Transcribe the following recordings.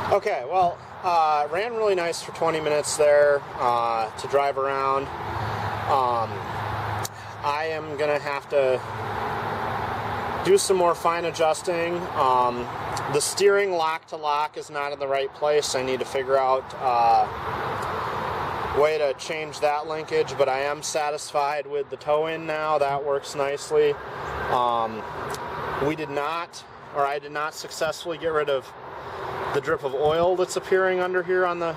Okay, well, ran really nice for 20 minutes there to drive around. I am going to have to do some more fine adjusting. The steering lock to lock is not in the right place. I need to figure out a way to change that linkage, but I am satisfied with the toe-in now. That works nicely. I did not successfully get rid of the drip of oil that's appearing under here on the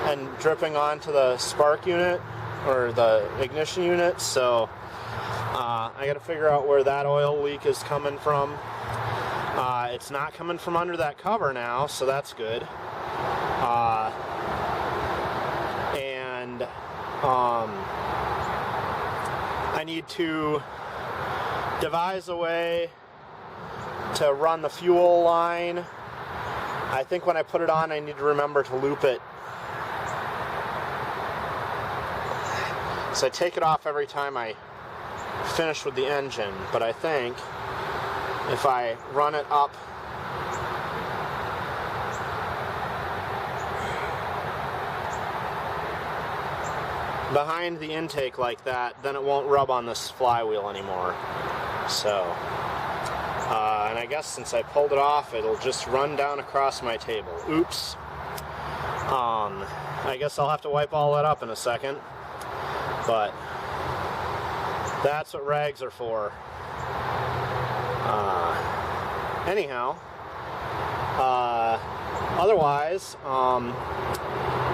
and dripping onto the spark unit or the ignition unit, so I got to figure out where that oil leak is coming from. It's not coming from under that cover now, so that's good. I need to devise a way to run the fuel line. I think when I put it on, I need to remember to loop it. So I take it off every time I finish with the engine, but I think if I run it up behind the intake like that, then it won't rub on this flywheel anymore. So, and I guess since I pulled it off, it'll just run down across my table. Oops. I guess I'll have to wipe all that up in a second, but that's what rags are for. Anyhow, otherwise,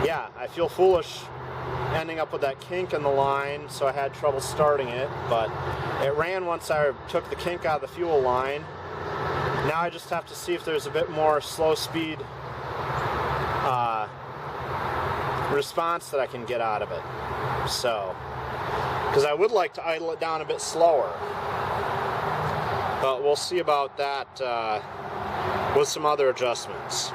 yeah, I feel foolish ending up with that kink in the line, so I had trouble starting it, but it ran once I took the kink out of the fuel line. Now I just have to see if there's a bit more slow speed response that I can get out of it. So, because I would like to idle it down a bit slower, but we'll see about that with some other adjustments.